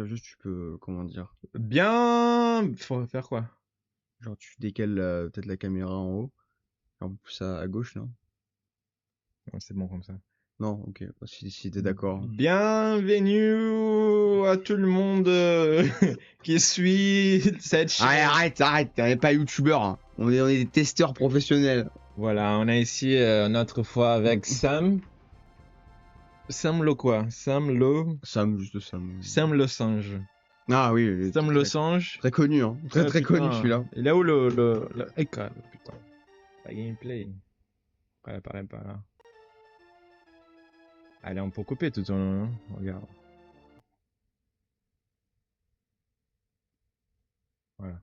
vois, juste, tu peux, comment dire, Bien. Faut faire quoi? genre, tu décales peut-être la caméra en haut, un peu plus à gauche, non? Non, c'est bon comme ça. Non, ok, bah, si t'es d'accord. Bienvenue à tout le monde qui suit cette chaîne. Arrête, on n'est pas youtubeur, hein. On est des testeurs professionnels. Voilà, on a ici notre fois avec Sam. Sam le quoi? Sam, juste Sam. Sam le singe. Ah oui, il est Sam le très, singe. très connu, hein. Très connu Putain. celui-là. Il est où le... Eh, quoi, putain. La gameplay. Ouais, pareil, pas là. Allez, on peut couper tout en long, hein. Regarde. Voilà.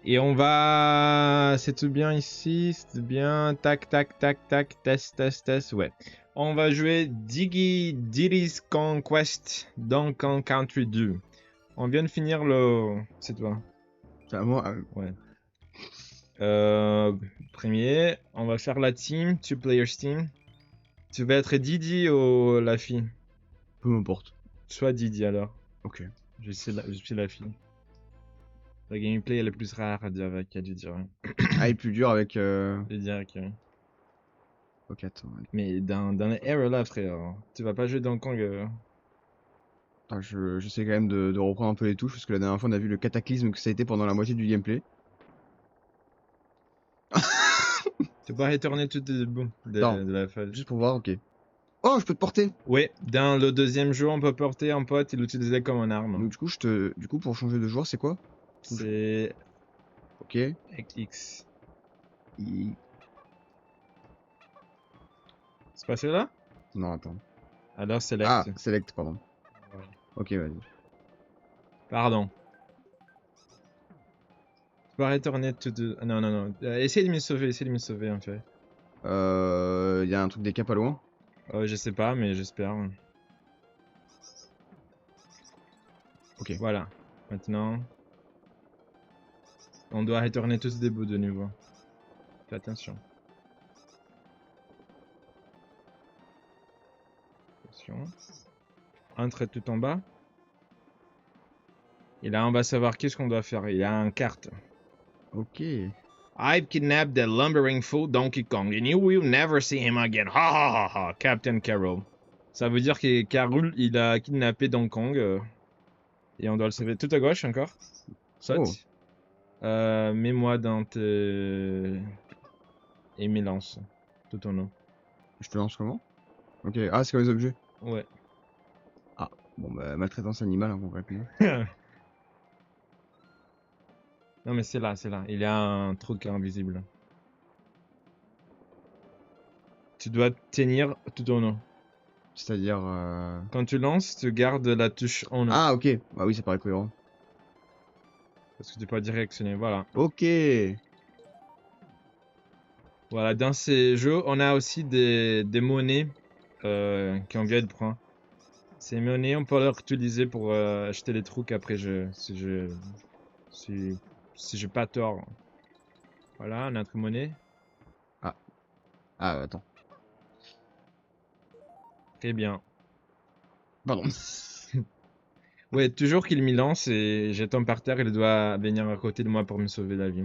Et on va... C'est tout bien ici, c'est bien. Tac, tac, tac, tac, test, ouais. On va jouer Diddy's Conquest Donkey Country 2. On vient de finir le... C'est toi. C'est à moi, Ouais. Premier, on va faire la team, two players team. Tu vas être Didi ou la fille? peu m'importe. Soit Didi alors. Ok. Je suis la fille. La gameplay est la plus rare à dire avec elle, je dirais. Ah, il est plus dur avec. Je dirais que... Ok, attends. Mais dans les airs là, frère, tu vas pas jouer Donkey Kong. Attends, j'essaie quand même de reprendre un peu les touches parce que la dernière fois on a vu le cataclysme que ça a été pendant la moitié du gameplay. Tu peux retourner tout de bout Non, de la phase. juste pour voir, ok. Oh, je peux te porter! Ouais, dans le deuxième jeu, on peut porter un pote et l'utiliser comme une arme. Donc, du coup, du coup, pour changer de joueur, c'est quoi? C'est Ok. X. I- C'est pas celui-là? Non, attends. Alors Ah, select. select, pardon. Ouais. Ok, vas-y. Pardon. Tu peux retourner tout de... Non, non, non. Essaye de me sauver en fait. Y a un truc des caps pas loin. Je sais pas, mais j'espère. Ok. Voilà. Maintenant, on doit retourner tous des bouts de niveau. Fais attention. Attention. Entre tout en bas. Et là, on va savoir qu'est-ce qu'on doit faire. Il y a une carte. Ok. I've kidnapped the lumbering fool Donkey Kong and you will never see him again. Ha ha ha ha, Captain Carol. Ça veut dire que Carol, il a kidnappé Donkey Kong. Et on doit le sauver. Tout à gauche encore. Oh, Saute. Mets-moi dans tes... Et me lance. Tout en haut. je te lance comment? Ok. Ah, c'est comme les objets. Ouais. Ah, bon, bah, maltraitance animale, hein, concrètement. Non mais c'est là, c'est là. Il y a un truc invisible. Tu dois tenir tout en haut. C'est-à-dire. Quand tu lances, tu gardes la touche en haut. Ah, ok. Bah oui, ça paraît cohérent. Parce que tu peux directionner. Voilà. Ok. Voilà, dans ces jeux, on a aussi des monnaies qui ont vient de prendre. Ces monnaies, on peut les utiliser pour acheter les trucs après si j'ai pas tort. Voilà, notre monnaie. Ah. Ah, attends. Très bien. Pardon. Ouais, toujours qu'il m'y lance et je tombe par terre, il doit venir à côté de moi pour me sauver la vie.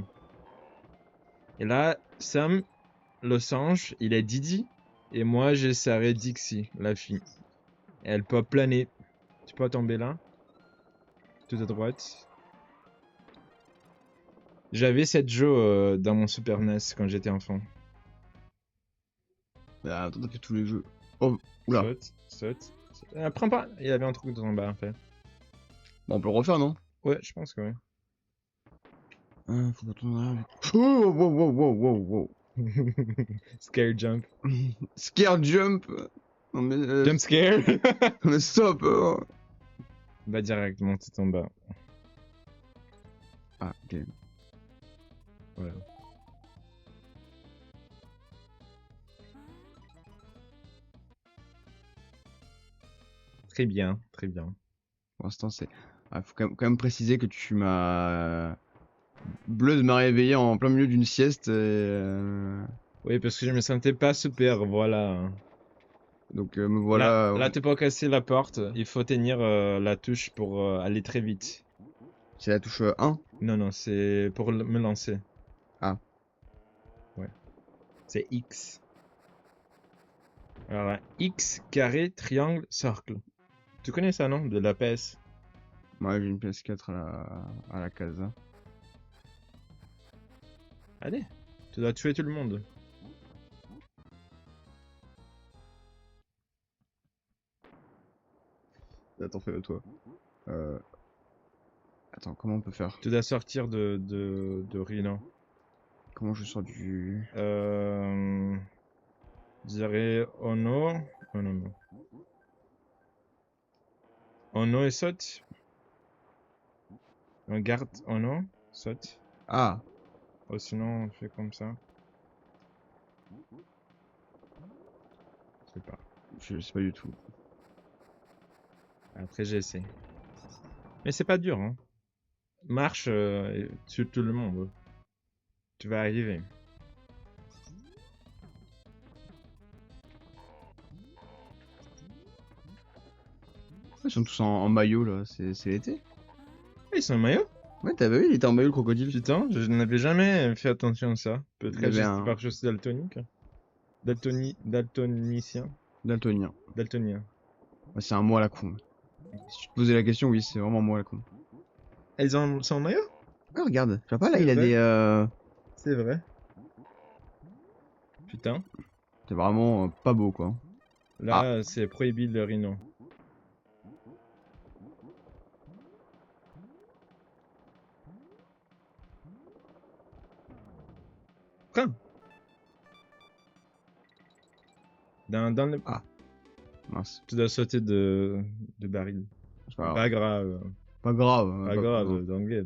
Et là, Sam, le singe, il est Didi. Et moi, je serai Dixie, la fille. Et elle peut planer. Tu peux tomber là, tout à droite. J'avais cette jeu dans mon Super NES quand j'étais enfant. Ah, attends, t'as fait tous les jeux. Oh, oula. Saute, saute. Prends pas. Il y avait un truc dans en bas en fait. Bon, on peut le refaire, non? Ouais, je pense que oui. Faut pas tourner là. Oh, wow, wow, wow, wow, Scare jump. wow. Scare jump. Non mais, Jump scare. non, mais stop. Bah directement tout en bas. Ah, ok. Voilà. Très bien, très bien. Pour l'instant, c'est. Ah, faut quand même préciser que tu m'as. Bleu m'a réveillé en plein milieu d'une sieste. Oui, parce que je me sentais pas super, voilà. Donc me Là, voilà. là tu peux casser la porte. Il faut tenir la touche pour aller très vite. C'est la touche 1. Non, non, c'est pour me lancer. Ah. Ouais. C'est X. Alors là, X, carré, triangle, cercle. Tu connais ça, non? De la PS. Ouais, j'ai une PS4 à la casa. Allez, tu dois tuer tout le monde. Attends, fais-le toi. Euh... Attends, comment on peut faire? Tu dois sortir de Rhino. Comment je sors du... Je dirais Ono. Oh non, non. Ono et saute. On garde Ono, saute. Ah, Ou sinon, on fait comme ça. Je sais pas. je sais pas du tout. Après, j'essaie. Mais c'est pas dur, hein. Marche, et tue tout le monde. Tu vas arriver. Ils sont tous en maillot là, c'est l'été? Ah, ils sont en maillot? Ouais, t'avais vu, il était en maillot le crocodile. Putain, je n'avais jamais fait attention à ça. Il Peut-être avait juste un parce que je suis daltonique. Daltonicien. daltonien. Daltonien. Ouais, c'est un mot à la con. Si tu te posais la question, oui, c'est vraiment un mot à la con. Sont en maillot? Ah, regarde, tu vois pas là, C'est il a vrai. des. C'est vrai. Putain. C'est vraiment pas beau quoi. Ah, Là, c'est prohibé le rhino. Prends. Dans le... ah, mince. Tu dois sauter de baril. C'est pas grave. Pas grave. Pas grave. Pas grave, d'anglais.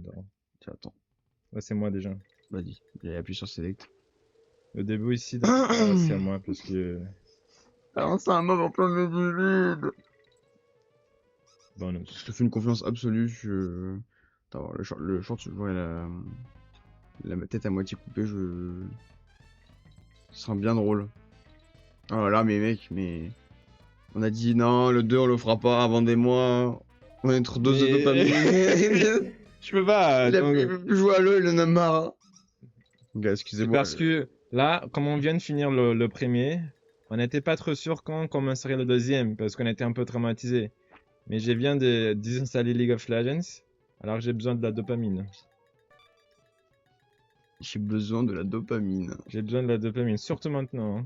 Tiens, attends, Là, c'est moi déjà. vas-y. J'ai appuyé sur Select. Le début ici, c'est à moi parce que... Alors, c'est un mob en plein milieu du vide. Bonus. Je te fais une confiance absolue. Attends, le short, je vois la tête à moitié coupée. Ce sera bien drôle. Oh là là, mais mec, mais. On a dit non, le 2 on le fera pas avant des mois. On est trop dose de Mais- dopamine. Je peux pas. il donc- peut plus jouer à LoL, il en a marre. Gars, C'est excusez-moi. parce que là, comme on vient de finir le premier, on n'était pas trop sûr quand on commencerait le deuxième parce qu'on était un peu traumatisé. Mais je viens de désinstaller League of Legends, alors j'ai besoin de la dopamine. J'ai besoin de la dopamine. J'ai besoin de la dopamine, surtout maintenant, hein.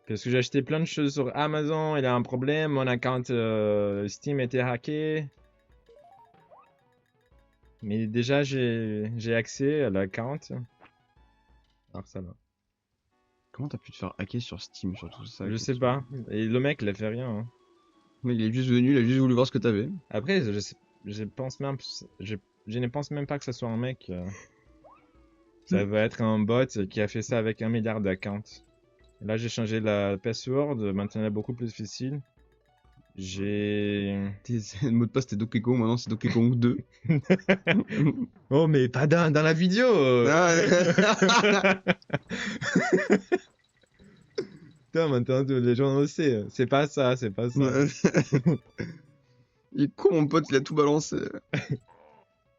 Parce que j'ai acheté plein de choses sur Amazon, il y a un problème, mon account Steam était hacké. Mais déjà j'ai accès à l'account. Alors ça va. Comment t'as pu te faire hacker sur Steam, surtout ça? Je sais pas. Et le mec, il a fait rien, hein. Mais il est juste venu, il a juste voulu voir ce que t'avais. Après, je pense même, je ne pense même pas que ce soit un mec. Ça va être un bot qui a fait ça avec 1 milliard d'accounts. Là, j'ai changé la password, maintenant elle est beaucoup plus difficile. J'ai... Le mot de passe c'était Donkey Kong, maintenant c'est Donkey Kong 2. Oh, mais pas dans la vidéo! Putain, maintenant les gens le savent. C'est pas ça, c'est pas ça. Il est con mon pote, il a tout balancé.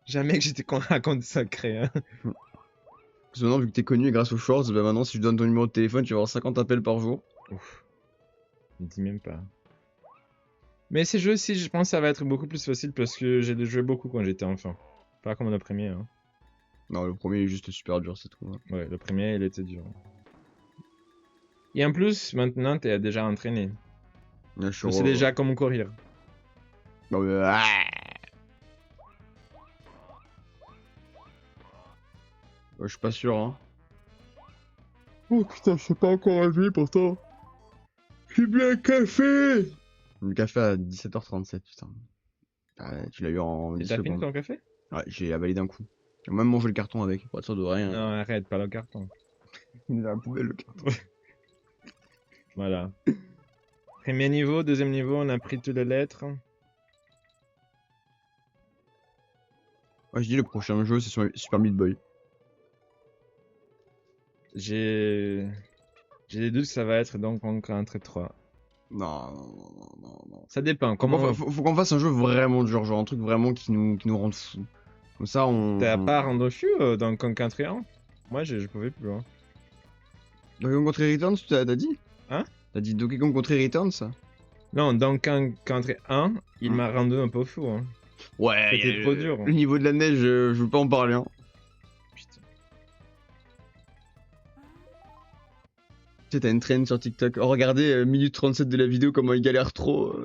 Jamais que j'étais con à compte sacré, hein. Parce que maintenant, vu que t'es connu et grâce aux shorts, bah maintenant, si je donne ton numéro de téléphone, tu vas avoir 50 appels par jour. Ouf. Je dis même pas. Mais ces jeux aussi, je pense que ça va être beaucoup plus facile parce que j'ai joué beaucoup quand j'étais enfant. Pas comme le premier, hein. Non, le premier est juste super dur, c'est tout. Ouais, le premier, il était dur. Et en plus, maintenant, t'es déjà entraîné. Là, Tu sais déjà comment courir. Bah, ouais. Ouais, je suis pas sûr, hein. Oh putain, je sais pas encore à jouer pourtant. J'ai bu un café! Le café à 17h37, putain. Ah, tu l'as eu en Et 10 t'as fini secondes. ton café? Ouais, j'ai avalé d'un coup. J'ai même mangé le carton avec, pour être sûr de rien. Non, arrête, pas le carton. Il est dans la poubelle, le carton. Voilà. Premier niveau, deuxième niveau, on a pris toutes les lettres. Ouais, je dis le prochain jeu, c'est Super Meat Boy. J'ai des doutes que ça va être donc entre 3. Non, non, non, non, non, non. Ça dépend. Faut qu'on fasse un jeu vraiment dur, genre un truc vraiment qui nous rende fou. Comme ça, T'as pas rendu dans Conquer Triangle? Moi, je pouvais plus. Hein. Donkey Kong Country Returns, t'as dit? Hein? T'as dit Donkey Kong Country Returns? Non, dans Conquer 1, il Hein. m'a rendu un peu fou. Hein. Ouais, C'était trop dur. le niveau de la neige, je veux pas en parler. Hein. Putain. Tu sais, t'as une trend sur TikTok. Oh, regardez, minute 37 de la vidéo, comment il galère trop.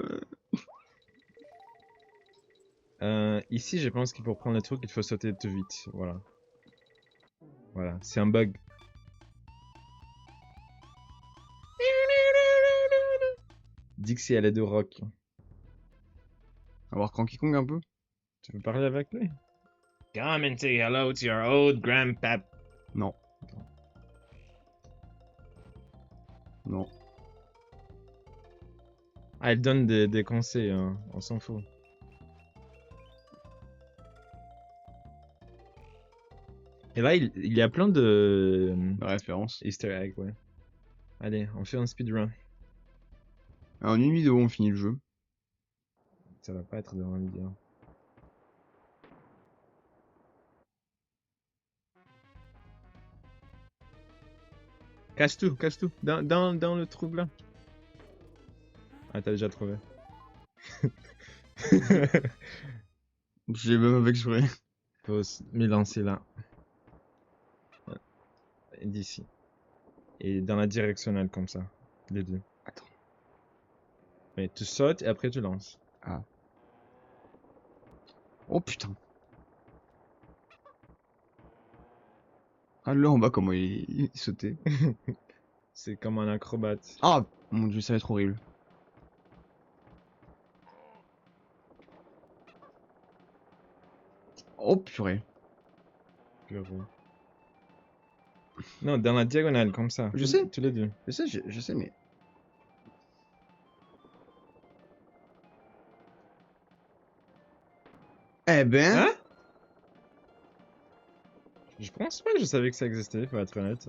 Ici, je pense qu'il pour prendre le truc, il faut sauter tout vite. Voilà. Voilà, c'est un bug. Dixie, elle est de rock. On va voir Cranky Kong un peu. Tu veux parler avec lui? Come and say hello to your old grandpap. Non. Non. Ah, elle donne des conseils, hein. On s'en fout. Et là, il y a plein de La référence. Easter eggs, ouais. Allez, on fait un speedrun. En une vidéo, on finit le jeu. Ça va pas être dans la vidéo. Casse tout, casse tout. Dans le trou là. Ah, t'as déjà trouvé. J'ai même avec exprès. Faut me lancer là. Ouais. Et d'ici. Et dans la directionnelle comme ça. Les deux. Attends. Mais tu sautes et après tu lances. Ah. Oh putain. Ah là en bas comment il sautait. C'est comme un acrobate. Ah mon dieu ça va être horrible. Oh purée. Purée. Non, dans la diagonale comme ça. Je sais. Tous les deux. Je sais mais... Eh ben... Hein? Je pense pas que je savais que ça existait, faut être honnête.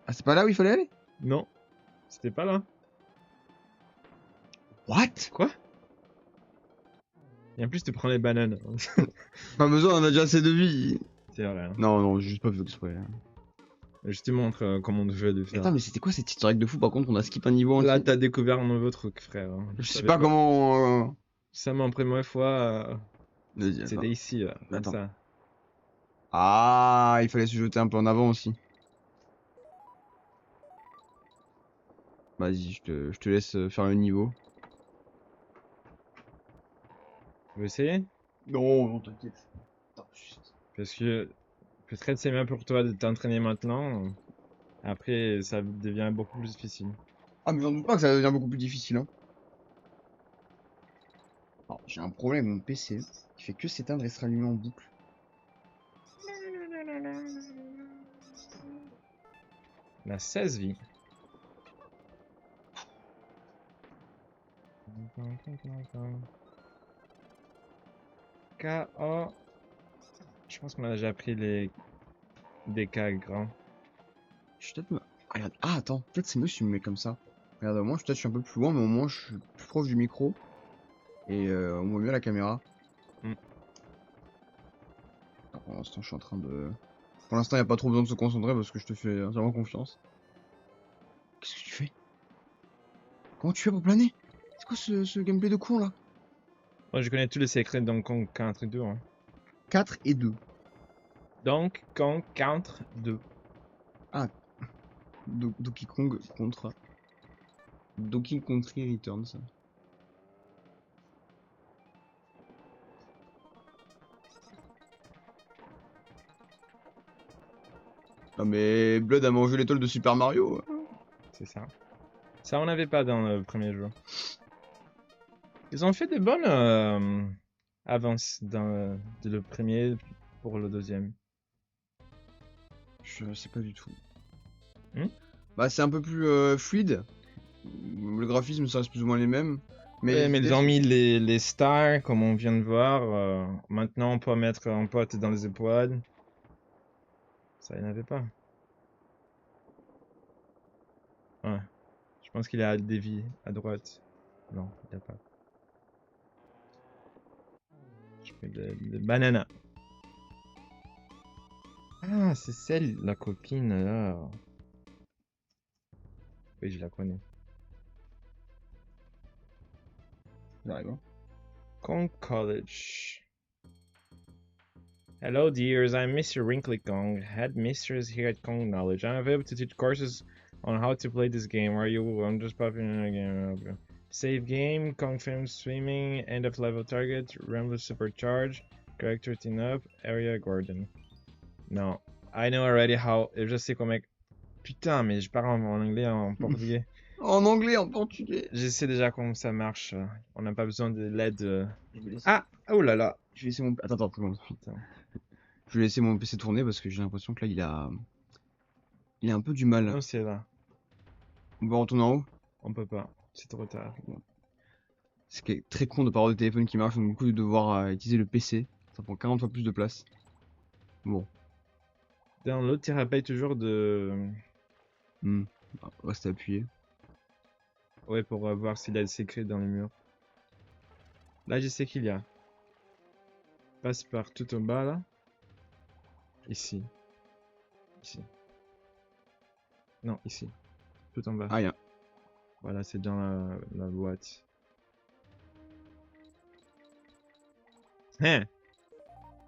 Ah c'est pas là où il fallait aller? Non. C'était pas là. What? Quoi? Et en plus, tu prends les bananes. Pas besoin, on a déjà assez de vie. C'est vrai. Hein. Non, non, j'ai juste pas fait exprès. Je te montre comment je vais le Mais faire. attends, mais c'était quoi cette historique de fou? Par contre, on a skip un niveau Là, entier. t'as découvert un nouveau truc, frère. Je sais savais pas comment... Ça, ma première fois, Vas-y, attends. c'était ici, comme Attends. ça. Ah, il fallait se jeter un peu en avant aussi. Vas-y, je te laisse faire le niveau. Tu veux essayer? Non, non, t'inquiète. Parce que peut-être c'est bien pour toi de t'entraîner maintenant. Après, ça devient beaucoup plus difficile. Ah, mais j'en doute pas que ça devient beaucoup plus difficile. Hein. Alors, j'ai un problème, mon PC, qui fait que s'éteindre et se rallumer en boucle. La 16 vies. K.O. Je pense qu'on a déjà pris des cas grands. Je suis peut-être... Ah, regarde. Ah, attends, peut-être c'est mieux si je me mets comme ça. Regarde, au moins, peut-être je suis un peu plus loin, mais au moins, je suis plus proche du micro. Et on voit mieux la caméra. Mm. Alors, pour l'instant, je suis en train de... Pour l'instant, il n'y a pas trop besoin de se concentrer parce que je te fais entièrement confiance. Qu'est-ce que tu fais? Comment tu fais pour planer? C'est quoi ce gameplay de con, là? Moi, je connais tous les secrets de Donkey Kong Country 2. Hein. 4 et 2. Donkey Kong Country 2. Ah, Donkey Kong contre Donkey Country Returns. Non mais Blood a mangé l'étoile de Super Mario. C'est ça. Ça, on n'avait pas dans le premier jeu. Ils ont fait des bonnes avances dans le premier pour le deuxième. Je sais pas du tout. Hmm? Bah c'est un peu plus fluide. Le graphisme ça reste plus ou moins les mêmes. Mais les ils idées ont sont- mis les stars, comme on vient de voir. Maintenant, on peut mettre un pote dans les épaules. Ça, il n'y en avait pas. Ouais. Je pense qu'il a des vies à droite. Non, il n'y a pas. Je fais de banana. Ah, c'est celle, la copine là. Oui, je la connais. J'arrive. Hein. Kong College. Hello, dears. I'm Mr. Wrinkly Kong, headmistress here at Kong Knowledge. I'm available to teach courses on how to play this game. Are you? I'm just popping in again. Save game, Kong Film Swimming, end of level target, Rambler Supercharge, character team up, area Gordon. Non. I know already how. Je sais comment. Putain, mais je parle en anglais, en portugais. En anglais, en portugais. Je sais déjà comment ça marche. On n'a pas besoin de l'aide. Je vais laisser... Ah! Oh là là! Je vais laisser mon... Attends, Putain. Je vais laisser mon PC tourner parce que j'ai l'impression que là, il a un peu du mal. Non, c'est là. On va retourner en haut. On peut pas. C'est trop tard. C'est très con de pas avoir de téléphone qui marche, donc du coup de devoir utiliser le PC. Ça prend 40 fois plus de place. Bon. Dans l'autre, tu rappelles toujours de. Restez appuyé. Ouais, pour voir s'il y a des secrets dans le mur. Là, je sais qu'il y a. Passe par tout en bas, là. Ici. Ici. Non, ici. Tout en bas. Ah, y'a. Voilà, c'est dans la boîte. Hein?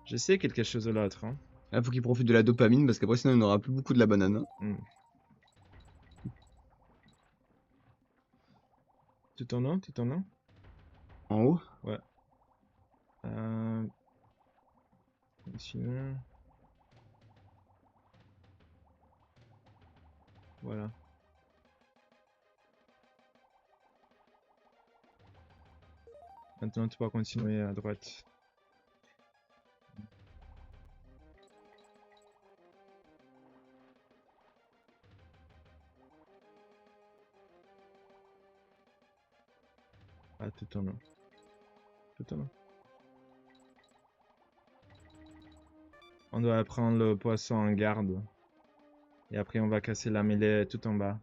Je sais quelque chose de l'autre, hein. Là, faut qu'il profite de la dopamine parce qu'après, sinon, il n'aura plus beaucoup de la banane. Hmm. Tout en haut? Tout en haut? En haut? Ouais. Sinon... Voilà. Maintenant, tu peux continuer à droite. Ah, tout en haut. Tout en haut. On doit prendre le poisson en garde. Et après, on va casser la mêlée tout en bas.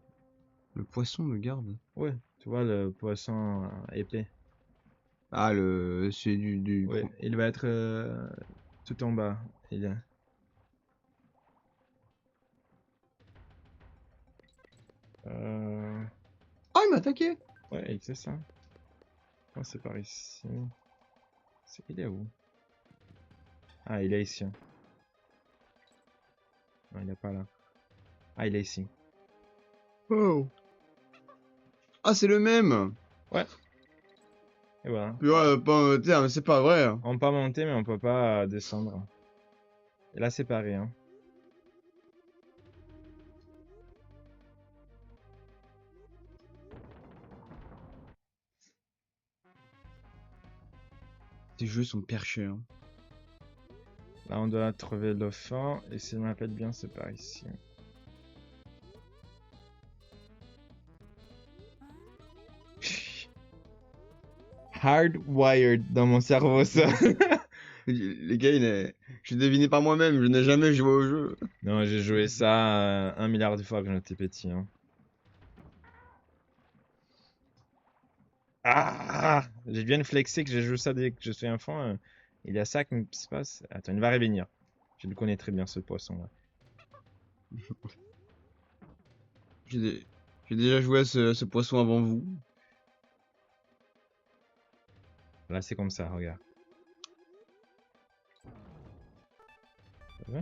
Le poisson me garde. Ouais, tu vois le poisson épais. Ah, c'est du... Ouais, il va être tout en bas. Il est... Ah, il m'a attaqué! Ouais, c'est ça. Oh, c'est par ici. Il est où? Ah, il est ici. Non, il est pas là. Ah, il est ici. Oh! Ah, c'est le même! Ouais. Et voilà. Puis ouais, mais c'est pas vrai. On peut monter, mais on peut pas descendre. Et là, c'est pareil, hein. Ces jeux sont perchés. Hein. Là, on doit trouver le fond. Et si je me rappelle bien, c'est par ici. Hardwired dans mon cerveau, ça. Les gars, je deviné par moi-même, je n'ai jamais joué au jeu. Non, j'ai joué ça 1 milliard de fois quand j'étais petit. Hein. Ah! J'ai bien flexé que j'ai joué ça dès que je suis enfant. Il y a ça qui se passe. Attends, il va revenir. Je le connais très bien, ce poisson-là. J'ai déjà joué à ce poisson avant vous. Là, c'est comme ça, regarde. Ça va?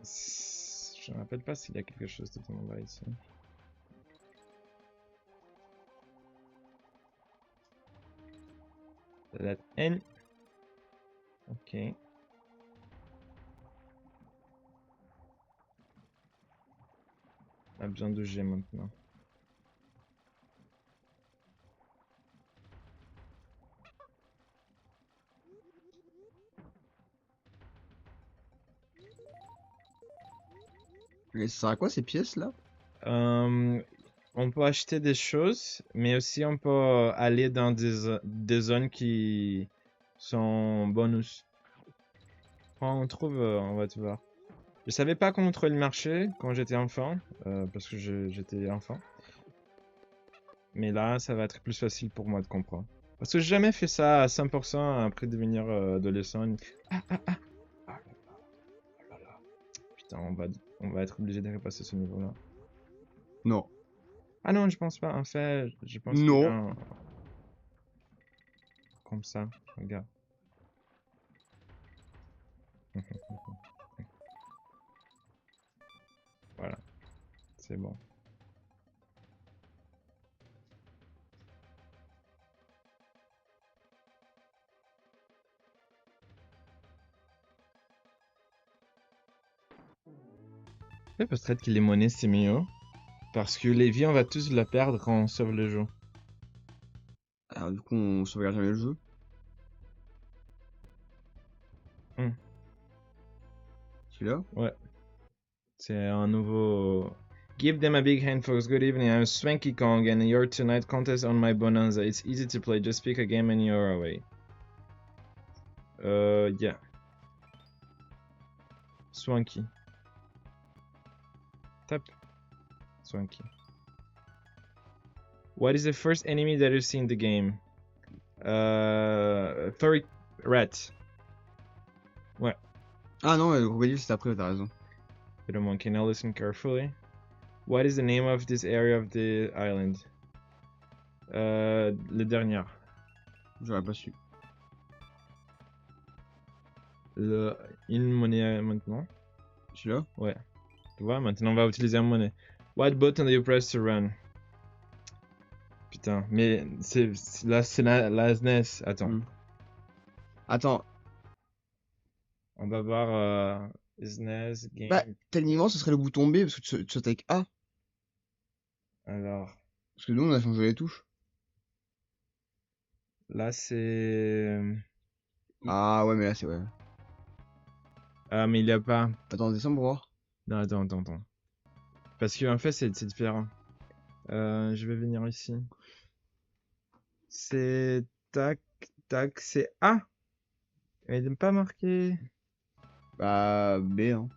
Je me rappelle pas s'il y a quelque chose de en bas ici. That N. Ok. On a besoin de G maintenant. Mais ça sert à quoi ces pièces là? On peut acheter des choses, mais aussi on peut aller dans des zones qui sont bonus. Quand on trouve, on va te voir. Je savais pas contrôler le marché quand j'étais enfant, parce que j'étais enfant. Mais là, ça va être plus facile pour moi de comprendre. Parce que j'ai jamais fait ça à 100% après devenir adolescent. Ah, ah, ah. Ah là là, oh là là. Putain, on va être obligé de repasser ce niveau-là. Non. Ah non, je pense pas. En fait, je pense qu'il y a Non. un... Comme ça, regarde. Voilà, c'est bon. Ouais, peut-être que les monnaies c'est mieux. Parce que les vies, on va tous la perdre quand on sauve le jeu. Alors du coup, on sauvegarde jamais le jeu. Hmm, Celui-là. ouais, c'est un nouveau. Give them a big hand, folks. Good evening. I'm Swanky Kong, and your tonight contest on my Bonanza. It's easy to play. Just pick a game and you're away. Yeah. Swanky. Tap. Swanky. What is the first enemy that you see in the game? Furry rat. Ouais. Ah non, le crocodile c'est après, t'as raison. Bit of monkey. Now listen carefully. What is the name of this area of the island? Le dernier. J'aurais pas su. Une monnaie maintenant. Celui-là. Ouais. Tu vois, maintenant on va utiliser une monnaie. What button do you press to run? Putain, mais là c'est la SNES. Attends. Hmm. Attends. On va voir SNES game. Bah, techniquement, ce serait le bouton B parce que tu sautes avec A. Alors, Parce que nous, on a changé les touches. là c'est. Ah ouais, mais là, c'est ouais. Ah, mais il y a pas. Attends, descends pour voir. Non, attends. Parce qu'en fait c'est différent. Je vais venir ici. C'est tac, tac, c'est A. Il n'est pas marqué. Bah, B, hein.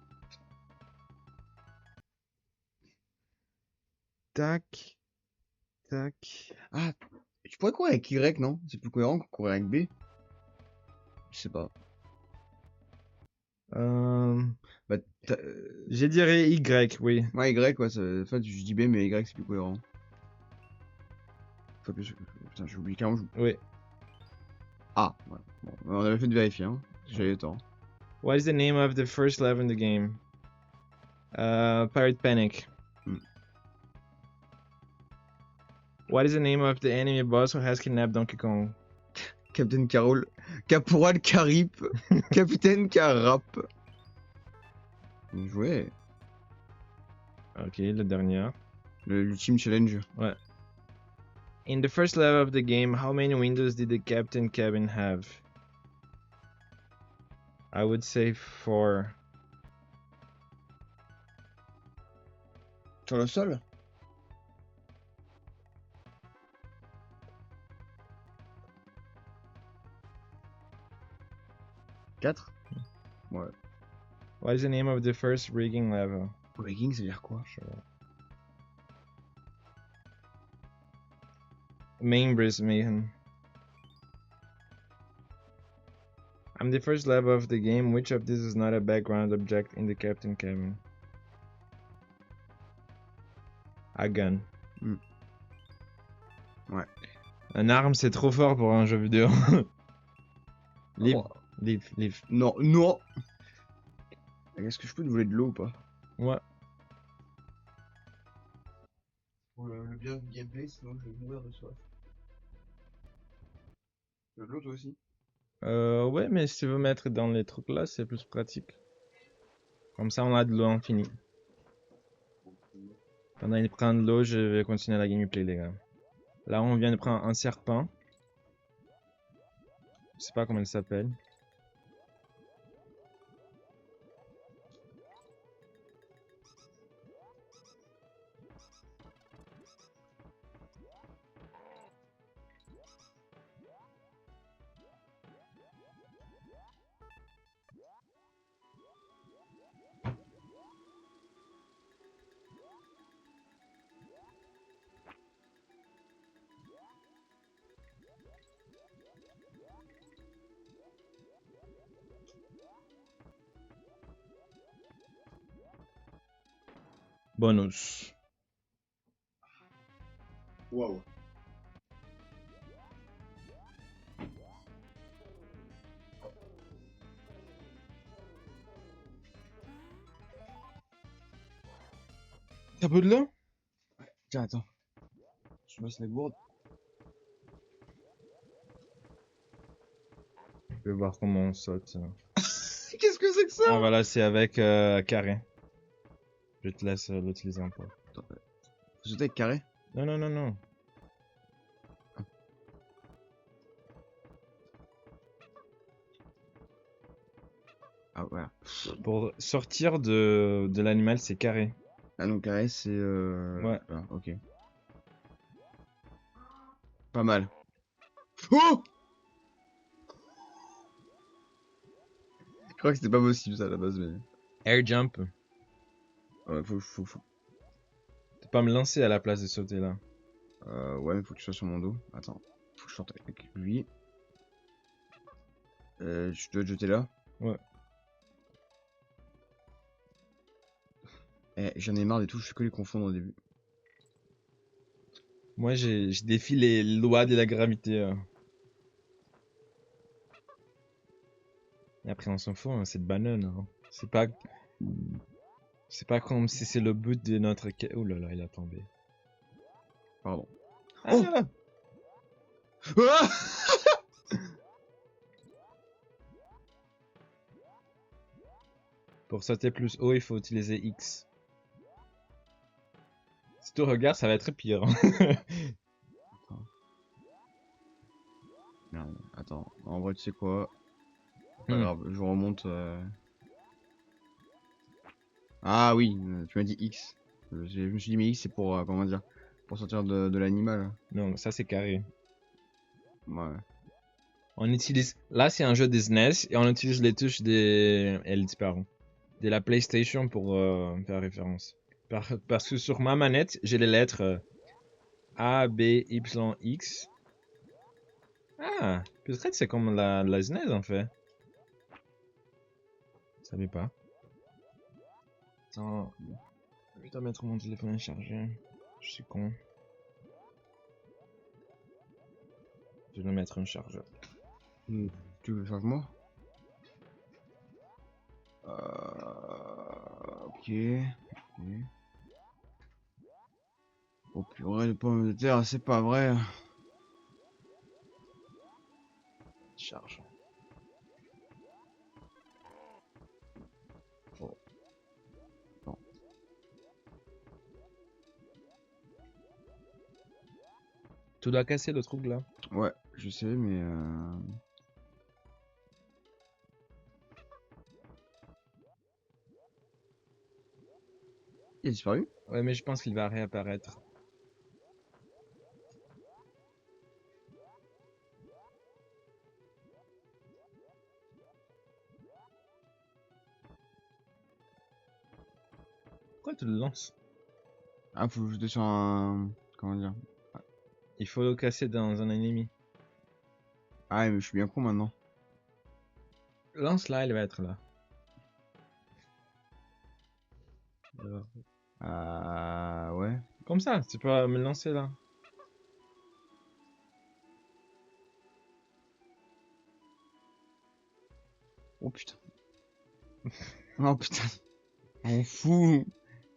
Tac, tac. Ah, tu pourrais courir avec Y, non? C'est plus cohérent que courir avec B. Je sais pas. Bah, Je dirais Y, oui. ouais, Y, ouais, en fait, je dis B, mais Y, c'est plus cohérent. Faut que putain, j'ai oublié carrément. Oui. Ah, ouais. Bon, on avait fait de vérifier, hein. J'avais tort. What is the name of the first level in the game? Pirate Panic. Hmm. What is the name of the enemy boss who has kidnapped Donkey Kong? Captain Carol. Caporal Carip. Capitaine Carap. Bien joué. Ok, le dernier. L'ultime challenge. Ouais. In the first level of the game, how many windows did the captain cabin have? I would say 4. Sur le sol? Quatre? Ouais. What is the name of the first rigging level? Rigging, ça veut dire quoi? Main Brisbane. I'm the first level of the game. Which of these is not a background object in the captain cabin? A gun. Hmm. Ouais. Un arme, c'est trop fort pour un jeu vidéo. Livre. Oh. Livre. Non, non! Est-ce que je peux te voler de l'eau ou pas? Ouais. Pour le bien du gameplay, sinon je vais mourir de soif. Tu veux de l'eau toi aussi? Ouais, mais si tu veux mettre dans les trucs là, c'est plus pratique. Comme ça, on a de l'eau infinie. Pendant qu'il prend de l'eau, je vais continuer la gameplay, les gars. Là, on vient de prendre un serpent. Je sais pas comment il s'appelle. Bonus. Waouh. T'as peu de là? Tiens, attends. Je passe la gourde. Je vais voir comment on saute. Qu'est-ce que c'est que ça? Ah voilà, c'est avec carré. Je te laisse l'utiliser un peu. Attends, faut sauter avec carré? Non, non, non, non. Ah, voilà. Pour sortir de l'animal, c'est carré. Ah, donc carré, c'est. Ouais. Là, ok. Pas mal. Oh! Je crois que c'était pas possible ça à la base, mais. Air jump. Ouais, faut. Tu peux pas me lancer à la place de sauter là. Ouais, mais faut que tu sois sur mon dos. Attends. Faut que je sorte avec lui. Je dois te jeter là. Ouais. Eh, j'en ai marre des touches, je fais que les confondre au début. Moi, je défie les lois de la gravité. Et après, on s'en fout, hein, c'est de banane. Hein. C'est pas comme si c'est le but de notre. Oh là là, il a tombé. Pardon. Ah, Oh! Ah! Pour sauter plus haut, il faut utiliser X. Si tu regardes, ça va être pire. Hein. Merde, attends. En vrai, tu sais quoi? Pas Hmm. grave, je remonte. Ah oui, tu m'as dit X. Je me suis dit, mais X, c'est pour. Comment dire? Pour sortir de l'animal. Non, ça c'est carré. Ouais. On utilise. Là, c'est un jeu des SNES et on utilise les touches des. Elle disparaît. De la PlayStation pour faire référence. Parce que sur ma manette, j'ai les lettres A, B, Y, X. Ah, peut-être c'est comme la SNES en fait. Je savais pas. Attends, je dois mettre mon téléphone à charger. Je suis con. Je dois mettre un chargeur. Tu veux faire que moi? Ok. Ok. Oh purée, les pommes de terre, c'est pas vrai. Charge. Oh, non. Tu dois casser le truc là. Ouais, je sais, mais. Il a disparu? Ouais, mais je pense qu'il va réapparaître. Pourquoi tu le lances? Ah, faut le jeter sur un. Comment dire? Il faut le casser dans un ennemi. Ah, mais je suis bien con maintenant. Lance là, il va être là. Ouais. Comme ça, tu peux me lancer là. Oh putain. Oh putain. On fout.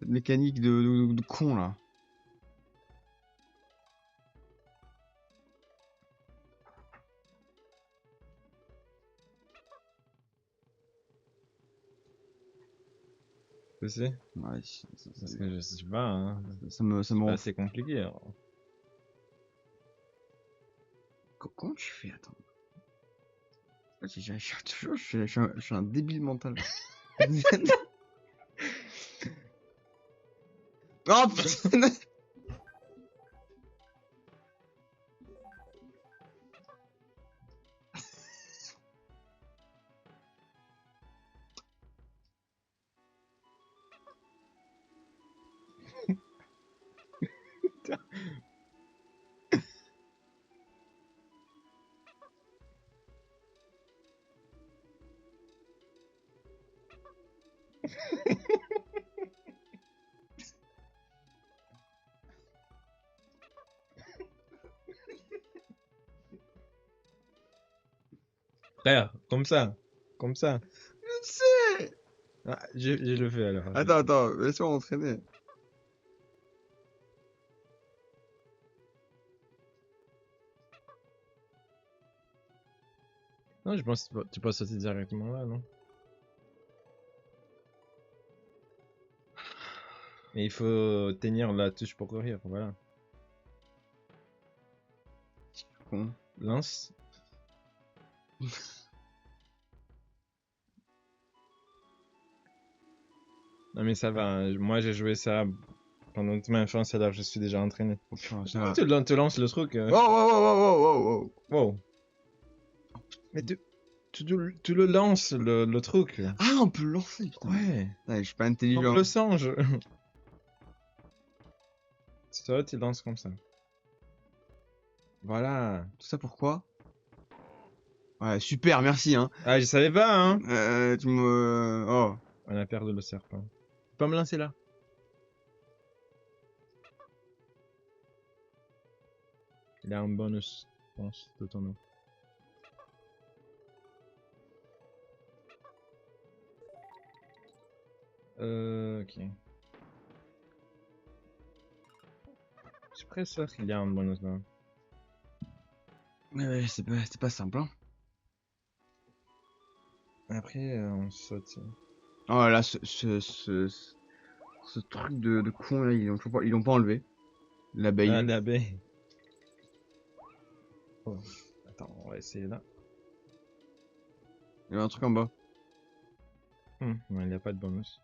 Cette mécanique de con là. Tu sais? Ouais, Parce que je sais pas, hein. ça me C'est pas rend fou. assez compliqué. Alors. Comment tu fais? Attends. Toujours, je suis un débile mental. Oh putain! Frère, comme ça. Comme ça. Je sais. Ah, je le fais alors. Attends, laisse-moi m'entraîner. Non, je pense que tu peux sauter directement là, non? Mais il faut tenir la touche pour courir, voilà. Con. Lance. Non mais ça va, moi j'ai joué ça pendant toute ma enfance alors je suis déjà entraîné. Oh, putain, ça va. Tu lances le truc. Oh, oh, oh, oh, oh, oh. Wow. Mais tu le lances le truc. Ah, on peut le lancer, putain. Ouais. Ouais, je suis pas Comme intelligent. le singe. Toi tu lances comme ça. Voilà. Tout ça pourquoi? Ouais, super, merci, hein. Ah je savais pas hein. Tu me... Oh. On a perdu le serpent. Tu peux me lancer là. Il a un bonus, je pense, de ton nom. Ok. Je suis presque sûr qu'il y a un bonus là. Ouais, c'est pas simple, hein. Après, on saute. Oh là, ce truc de con là, ils l'ont pas enlevé. L'abeille. Ah, l'abeille. Oh. Attends, on va essayer là. Il y avait un truc en bas. Non, il n'y a pas de bonus.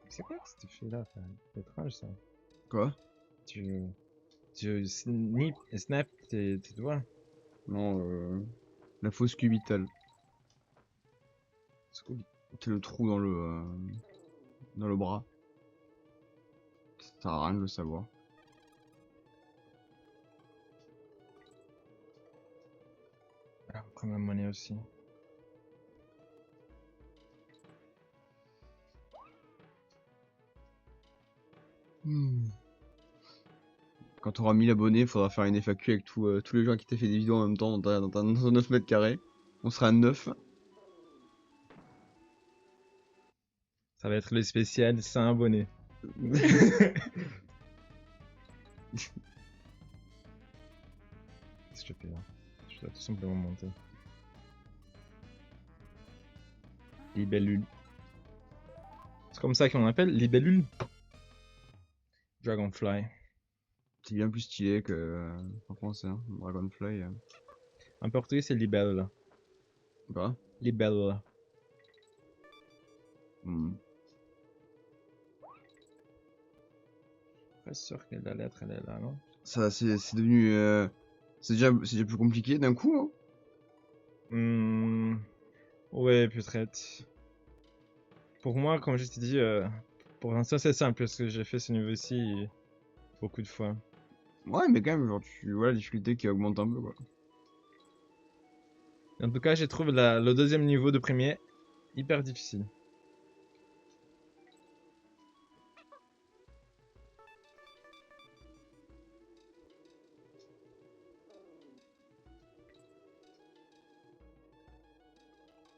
C'est quoi que cette fille là? C'est étrange ça. Quoi? Tu snap tes doigts. Non, la fausse cubitale. Scooby. C'est le trou dans le bras. Ça sert à rien de le savoir. Ah, on prend la monnaie aussi. Quand tu auras 1000 abonnés, il faudra faire une FAQ avec tous les gens qui t'ont fait des vidéos en même temps dans 9 mètres carrés. On sera à 9. Ça va être le spécial 100 abonnés. Qu'est-ce que je fais là? Je dois tout simplement monter. Libellule. C'est comme ça qu'on appelle libellule. Dragonfly. C'est bien plus stylé que en français, hein. Dragonfly. En portugais, c'est libellula. Quoi? Libellula. Pas sûr que la lettre elle est là, non? Ça, c'est devenu. C'est déjà plus compliqué d'un coup, hein. Ouais, peut-être. Pour moi, comme je t'ai dit, pour l'instant c'est simple parce que j'ai fait ce niveau-ci beaucoup de fois. Ouais, mais quand même, genre, tu vois la difficulté qui augmente un peu, quoi. En tout cas, j'ai trouvé le deuxième niveau de premier hyper difficile.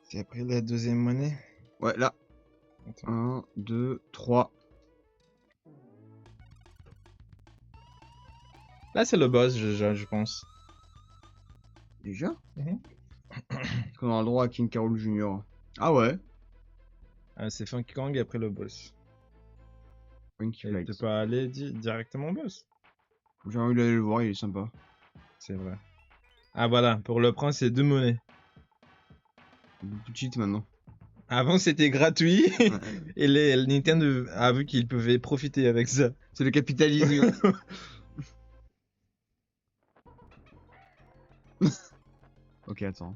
C'est après la deuxième monnaie. Ouais, là. Attends. 1, 2, 3. Là, c'est le boss, je pense. Déjà? Mhm. Est-ce qu'on aura le droit à King Carol Jr.? Ah ouais? Ah, c'est Funky Kong et après le boss. Funky Et Flight. tu peux aller directement au boss. J'ai envie d'aller le voir, il est sympa. C'est vrai. Ah voilà, pour le prendre, c'est 2 monnaies. Tout de suite maintenant. Avant, c'était gratuit. Ouais. Et Nintendo a vu qu'ils pouvaient profiter avec ça. C'est le capitalisme. Ok, attends.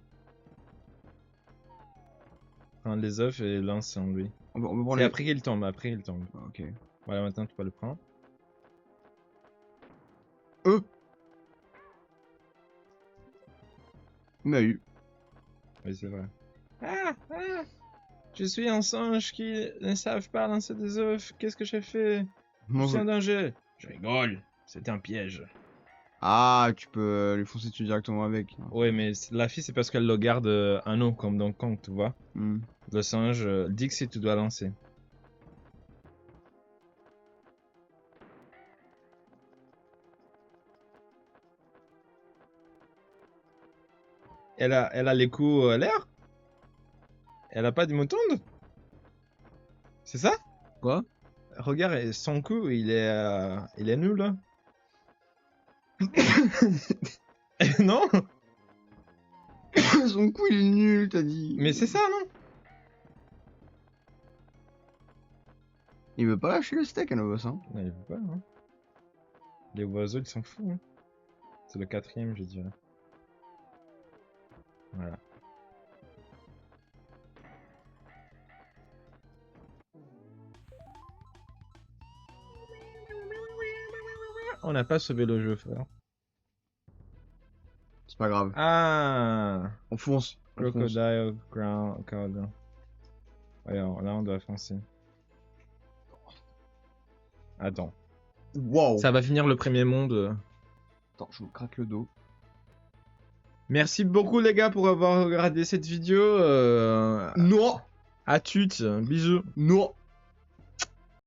Prends les œufs et lance en lui. On peut prendre C'est les... après qu'il tombe, après il tombe. Ok. Voilà, maintenant tu peux le prendre. Il m'a eu. Oui, c'est vrai. Ah, je suis un singe qui ne savent pas lancer des œufs. Qu'est-ce que j'ai fait? Je Non, suis en danger. Je rigole. C'était un piège. Ah, tu peux lui foncer dessus directement avec. Ouais, mais la fille, c'est parce qu'elle le garde un eau, comme dans Kong, tu vois. Hmm. Le singe dit que si tu dois lancer. Elle a les coups à l'air. Elle a pas de moutonde. C'est ça? Quoi? Regarde, son coup, il est nul, là. Non? Son coup il est nul, t'as dit. Mais c'est ça, non? Il veut pas lâcher le steak à Novos, hein. Non, il veut pas, hein. Les oiseaux, ils s'en foutent, hein. C'est le 4ème, je dirais. Voilà. On n'a pas sauvé le jeu, frère. C'est pas grave. Ah! On fonce. On fonce. Crocodile, ground, code. Ouais, alors, là, on doit foncer. Attends. Wow. Ça va finir le premier monde. Attends, je me craque le dos. Merci beaucoup, les gars, pour avoir regardé cette vidéo. Non. À toutes. Bisous. Non.